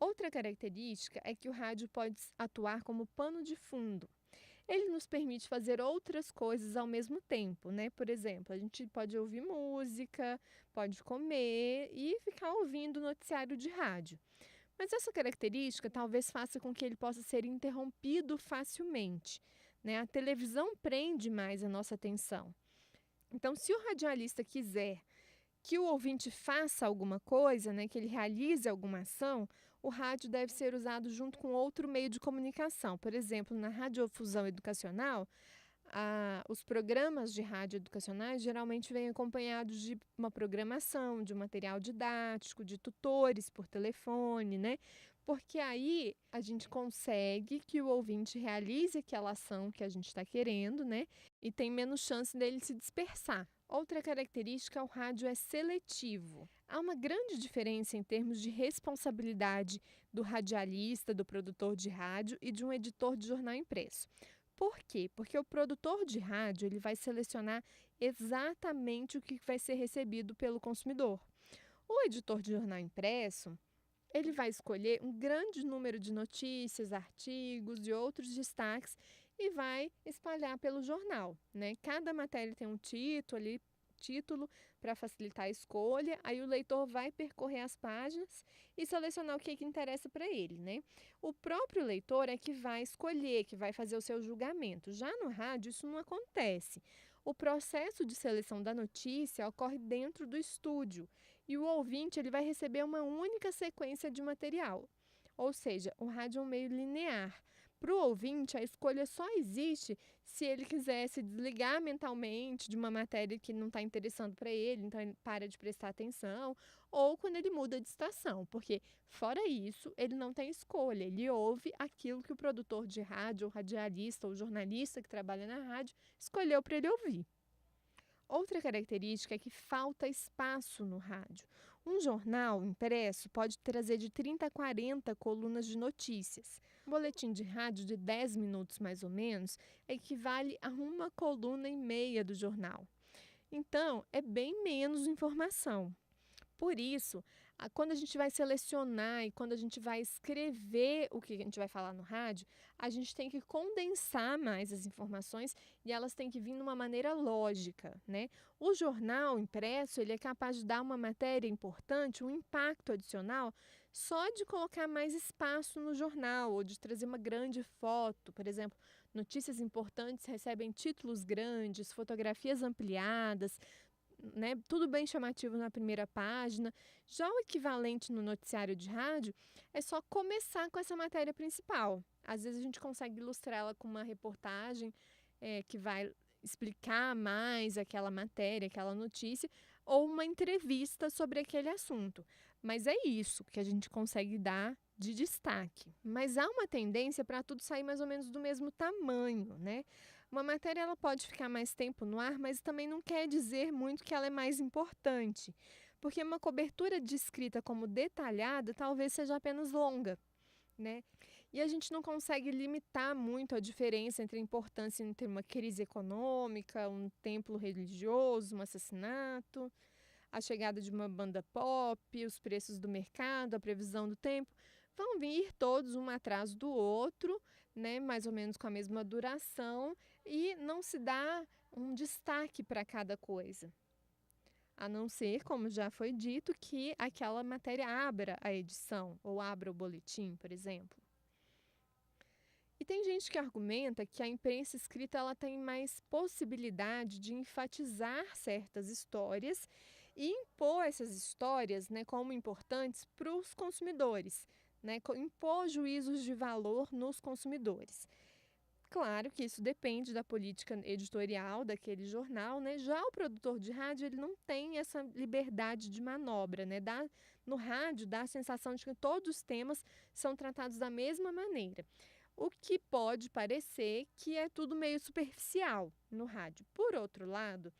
Outra característica é que o rádio pode atuar como pano de fundo. Ele nos permite fazer outras coisas ao mesmo tempo, né? Por exemplo, a gente pode ouvir música, pode comer e ficar ouvindo o noticiário de rádio. Mas essa característica talvez faça com que ele possa ser interrompido facilmente, né? A televisão prende mais a nossa atenção. Então, se o radialista quiser que o ouvinte faça alguma coisa, né, que ele realize alguma ação, o rádio deve ser usado junto com outro meio de comunicação. Por exemplo, na radiodifusão educacional, os programas de rádio educacionais geralmente vêm acompanhados de uma programação, de um material didático, de tutores por telefone, né? Porque aí a gente consegue que o ouvinte realize aquela ação que a gente está querendo, né? E tem menos chance dele se dispersar. Outra característica, o rádio é seletivo. Há uma grande diferença em termos de responsabilidade do radialista, do produtor de rádio e de um editor de jornal impresso. Por quê? Porque o produtor de rádio ele vai selecionar exatamente o que vai ser recebido pelo consumidor. O editor de jornal impresso ele vai escolher um grande número de notícias, artigos e outros destaques e vai espalhar pelo jornal, né? Cada matéria tem um título para facilitar a escolha, aí o leitor vai percorrer as páginas e selecionar o que interessa para ele, né? O próprio leitor é que vai escolher, que vai fazer o seu julgamento. Já no rádio isso não acontece. O processo de seleção da notícia ocorre dentro do estúdio e o ouvinte ele vai receber uma única sequência de material. Ou seja, o rádio é um meio linear. Para o ouvinte, a escolha só existe se ele quiser se desligar mentalmente de uma matéria que não está interessando para ele, então ele para de prestar atenção, ou quando ele muda de estação, porque fora isso, ele não tem escolha, ele ouve aquilo que o produtor de rádio, ou radialista, ou jornalista que trabalha na rádio escolheu para ele ouvir. Outra característica é que falta espaço no rádio. Um jornal impresso pode trazer de 30 a 40 colunas de notícias. Um boletim de rádio de 10 minutos, mais ou menos, equivale a uma coluna e meia do jornal. Então, é bem menos informação. Por isso, quando a gente vai selecionar e quando a gente vai escrever o que a gente vai falar no rádio, a gente tem que condensar mais as informações e elas têm que vir de uma maneira lógica, né? O jornal impresso, ele é capaz de dar uma matéria importante, um impacto adicional, só de colocar mais espaço no jornal ou de trazer uma grande foto. Por exemplo, notícias importantes recebem títulos grandes, fotografias ampliadas, né, tudo bem chamativo na primeira página. Já o equivalente no noticiário de rádio é só começar com essa matéria principal. Às vezes a gente consegue ilustrá-la com uma reportagem que vai explicar mais aquela matéria, aquela notícia, ou uma entrevista sobre aquele assunto. Mas é isso que a gente consegue dar de destaque. Mas há uma tendência para tudo sair mais ou menos do mesmo tamanho, né? Uma matéria ela pode ficar mais tempo no ar, mas também não quer dizer muito que ela é mais importante, porque uma cobertura descrita como detalhada talvez seja apenas longa, né? E a gente não consegue limitar muito a diferença entre a importância entre uma crise econômica, um templo religioso, um assassinato, a chegada de uma banda pop, os preços do mercado, a previsão do tempo, vão vir todos um atrás do outro, né, mais ou menos com a mesma duração, e não se dá um destaque para cada coisa. A não ser, como já foi dito, que aquela matéria abra a edição ou abra o boletim, por exemplo. E tem gente que argumenta que a imprensa escrita ela tem mais possibilidade de enfatizar certas histórias e impor essas histórias, né, como importantes para os consumidores, né, impor juízos de valor nos consumidores. Claro que isso depende da política editorial daquele jornal, né? Já o produtor de rádio ele não tem essa liberdade de manobra, né? No rádio dá a sensação de que todos os temas são tratados da mesma maneira. O que pode parecer que é tudo meio superficial no rádio. Por outro lado,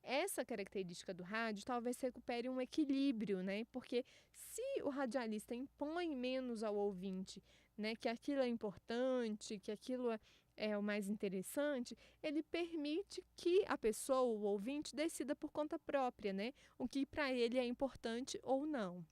essa característica do rádio talvez recupere um equilíbrio, né? Porque se o radialista impõe menos ao ouvinte, né, que aquilo é importante, que aquilo é o mais interessante, ele permite que a pessoa, o ouvinte, decida por conta própria, né? O que para ele é importante ou não.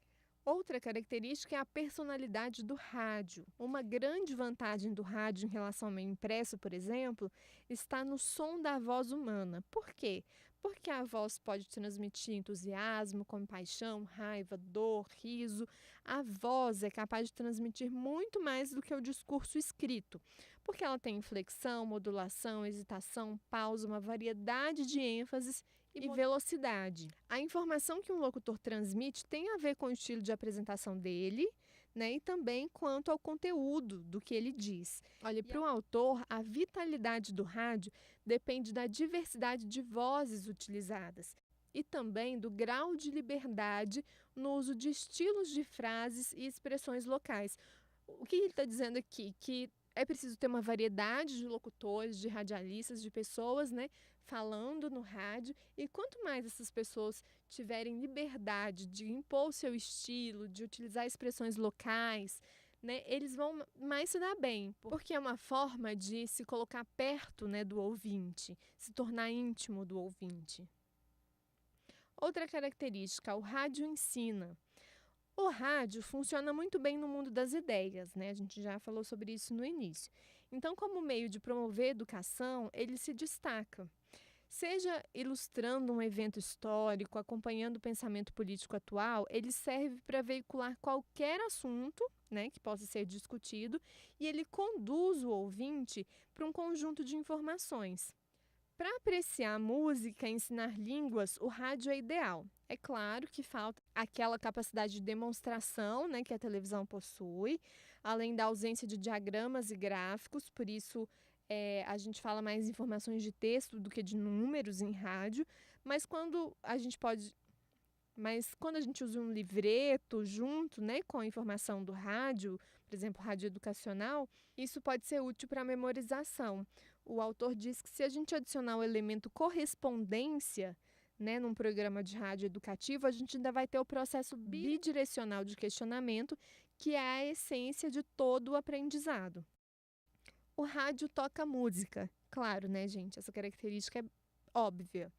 Outra característica é a personalidade do rádio. Uma grande vantagem do rádio em relação ao meio impresso, por exemplo, está no som da voz humana. Por quê? Porque a voz pode transmitir entusiasmo, compaixão, raiva, dor, riso. A voz é capaz de transmitir muito mais do que o discurso escrito, porque ela tem inflexão, modulação, hesitação, pausa, uma variedade de ênfases e velocidade. A informação que um locutor transmite tem a ver com o estilo de apresentação dele, né, e também quanto ao conteúdo do que ele diz. Olha, para o autor, a vitalidade do rádio depende da diversidade de vozes utilizadas e também do grau de liberdade no uso de estilos de frases e expressões locais. O que ele está dizendo aqui? Que é preciso ter uma variedade de locutores, de radialistas, de pessoas, né, falando no rádio, e quanto mais essas pessoas tiverem liberdade de impor o seu estilo, de utilizar expressões locais, né, eles vão mais se dar bem, porque é uma forma de se colocar perto, né, do ouvinte, se tornar íntimo do ouvinte. Outra característica, o rádio ensina. O rádio funciona muito bem no mundo das ideias, né? A gente já falou sobre isso no início. Então, como meio de promover a educação, ele se destaca. Seja ilustrando um evento histórico, acompanhando o pensamento político atual, ele serve para veicular qualquer assunto, né, que possa ser discutido, e ele conduz o ouvinte para um conjunto de informações. Para apreciar música e ensinar línguas, o rádio é ideal. É claro que falta aquela capacidade de demonstração, né, que a televisão possui, além da ausência de diagramas e gráficos, por isso a gente fala mais informações de texto do que de números em rádio, mas quando a gente usa um livreto junto, né, com a informação do rádio, por exemplo, rádio educacional, isso pode ser útil para a memorização. O autor diz que se a gente adicionar o elemento correspondência, né, num programa de rádio educativo, a gente ainda vai ter o processo bidirecional de questionamento, que é a essência de todo o aprendizado. O rádio toca música. Claro, né, gente? Essa característica é óbvia.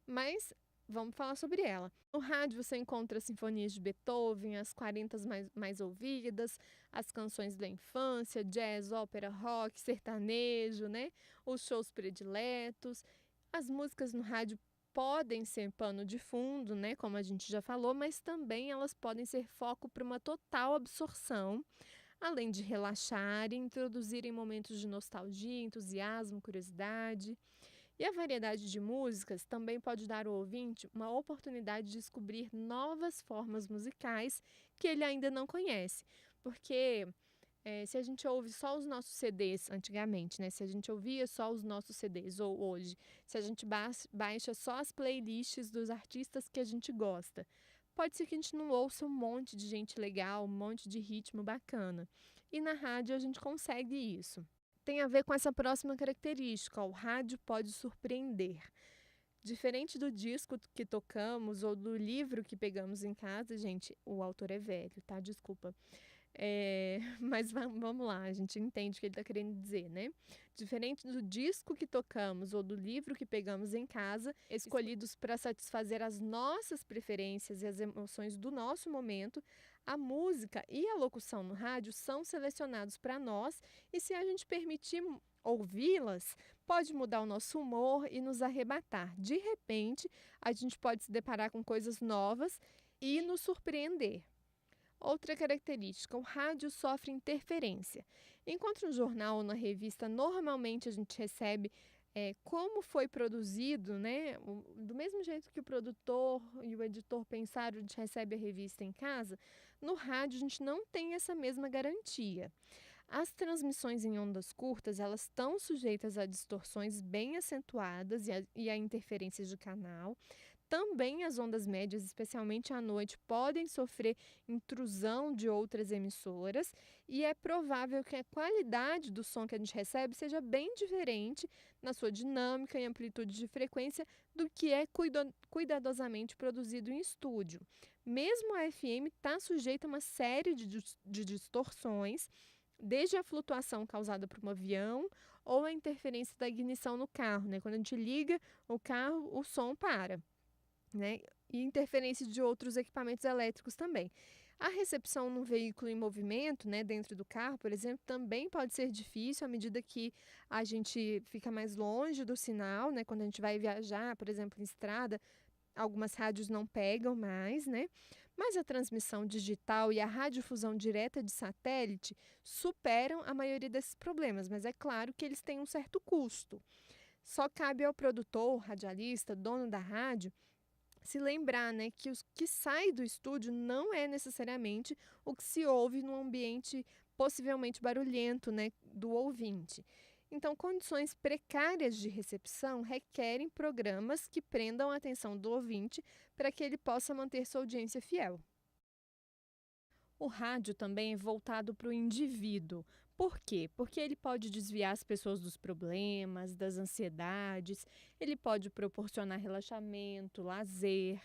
Mas vamos falar sobre ela. No rádio você encontra sinfonias de Beethoven, as 40 mais ouvidas, as canções da infância, jazz, ópera, rock, sertanejo, né? Os shows prediletos. As músicas no rádio podem ser pano de fundo, né? Como a gente já falou, mas também elas podem ser foco para uma total absorção, além de relaxar e introduzirem momentos de nostalgia, entusiasmo, curiosidade. E a variedade de músicas também pode dar ao ouvinte uma oportunidade de descobrir novas formas musicais que ele ainda não conhece. Porque se a gente ouve só os nossos CDs antigamente, né? Se a gente ouvia só os nossos CDs, ou hoje, se a gente baixa só as playlists dos artistas que a gente gosta, pode ser que a gente não ouça um monte de gente legal, um monte de ritmo bacana. E na rádio a gente consegue isso. Tem a ver com essa próxima característica, ó, o rádio pode surpreender. Diferente do disco que tocamos ou do livro que pegamos em casa, gente, o autor é velho, tá? Desculpa. Mas vamos lá, a gente entende o que ele está querendo dizer, né? Diferente do disco que tocamos ou do livro que pegamos em casa, escolhidos para satisfazer as nossas preferências e as emoções do nosso momento, a música e a locução no rádio são selecionados para nós, e se a gente permitir ouvi-las, pode mudar o nosso humor e nos arrebatar. De repente, a gente pode se deparar com coisas novas e nos surpreender. Outra característica, o rádio sofre interferência. Enquanto no jornal ou na revista, normalmente a gente recebe como foi produzido, né? Do mesmo jeito que o produtor e o editor pensaram, a gente recebe a revista em casa, no rádio a gente não tem essa mesma garantia. As transmissões em ondas curtas, elas estão sujeitas a distorções bem acentuadas e a interferências de canal. Também as ondas médias, especialmente à noite, podem sofrer intrusão de outras emissoras, e é provável que a qualidade do som que a gente recebe seja bem diferente na sua dinâmica e amplitude de frequência do que é cuidadosamente produzido em estúdio. Mesmo a FM está sujeita a uma série de distorções, desde a flutuação causada por um avião ou a interferência da ignição no carro, né? Quando a gente liga o carro, o som para, né? E interferência de outros equipamentos elétricos também. A recepção num veículo em movimento, né, dentro do carro, por exemplo, também pode ser difícil à medida que a gente fica mais longe do sinal, né, quando a gente vai viajar, por exemplo, em estrada, algumas rádios não pegam mais, né? Mas a transmissão digital e a radiodifusão direta de satélite superam a maioria desses problemas, mas é claro que eles têm um certo custo. Só cabe ao produtor, radialista, dono da rádio, se lembrar, né, que o que sai do estúdio não é necessariamente o que se ouve no ambiente possivelmente barulhento, né, do ouvinte. Então, condições precárias de recepção requerem programas que prendam a atenção do ouvinte para que ele possa manter sua audiência fiel. O rádio também é voltado para o indivíduo. Por quê? Porque ele pode desviar as pessoas dos problemas, das ansiedades, ele pode proporcionar relaxamento, lazer,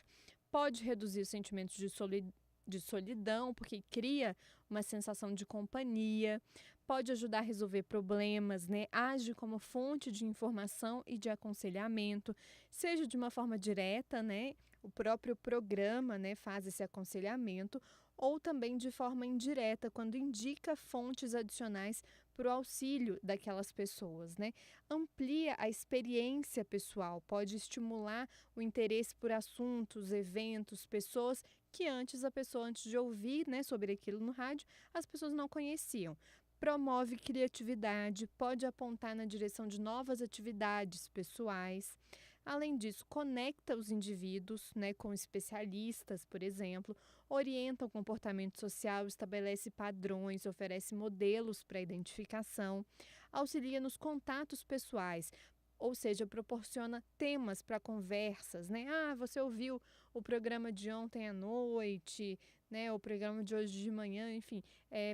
pode reduzir os sentimentos de solidão, porque cria uma sensação de companhia, pode ajudar a resolver problemas, né? Age como fonte de informação e de aconselhamento, seja de uma forma direta, né? O próprio programa, né, faz esse aconselhamento, ou também de forma indireta, quando indica fontes adicionais para o auxílio daquelas pessoas, né? Amplia a experiência pessoal, pode estimular o interesse por assuntos, eventos, pessoas que antes a pessoa, antes de ouvir, né, sobre aquilo no rádio, as pessoas não conheciam. Promove criatividade, pode apontar na direção de novas atividades pessoais. Além disso, conecta os indivíduos, né, com especialistas, por exemplo, orienta o comportamento social, estabelece padrões, oferece modelos para identificação, auxilia nos contatos pessoais, ou seja, proporciona temas para conversas, né? Ah, você ouviu o programa de ontem à noite, né? O programa de hoje de manhã, enfim,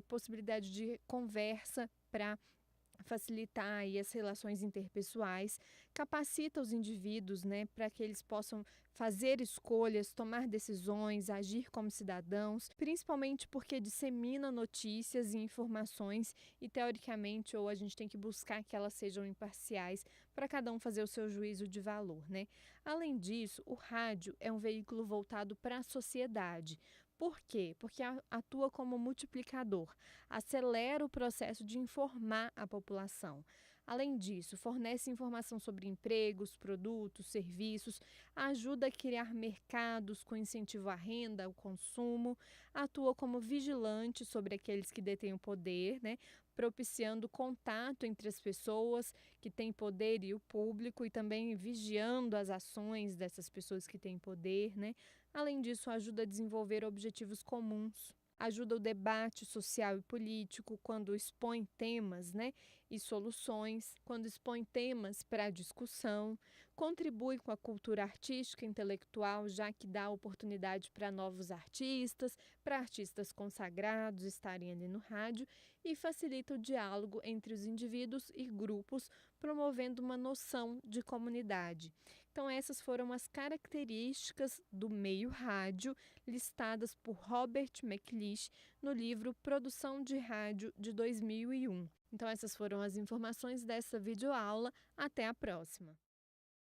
possibilidade de conversa para facilitar aí as relações interpessoais, capacita os indivíduos, né, para que eles possam fazer escolhas, tomar decisões, agir como cidadãos, principalmente porque dissemina notícias e informações e teoricamente ou a gente tem que buscar que elas sejam imparciais para cada um fazer o seu juízo de valor, né? Além disso, o rádio é um veículo voltado para a sociedade. Por quê? Porque atua como multiplicador, acelera o processo de informar a população. Além disso, fornece informação sobre empregos, produtos, serviços, ajuda a criar mercados com incentivo à renda, ao consumo, atua como vigilante sobre aqueles que detêm o poder, né, propiciando contato entre as pessoas que têm poder e o público e também vigiando as ações dessas pessoas que têm poder, né? Além disso, ajuda a desenvolver objetivos comuns. Ajuda o debate social e político quando expõe temas, né, e soluções, quando expõe temas para discussão, contribui com a cultura artística e intelectual, já que dá oportunidade para novos artistas, para artistas consagrados estarem ali no rádio e facilita o diálogo entre os indivíduos e grupos, promovendo uma noção de comunidade. Então, essas foram as características do meio rádio listadas por Robert McLeish no livro Produção de Rádio de 2001. Então, essas foram as informações dessa videoaula. Até a próxima!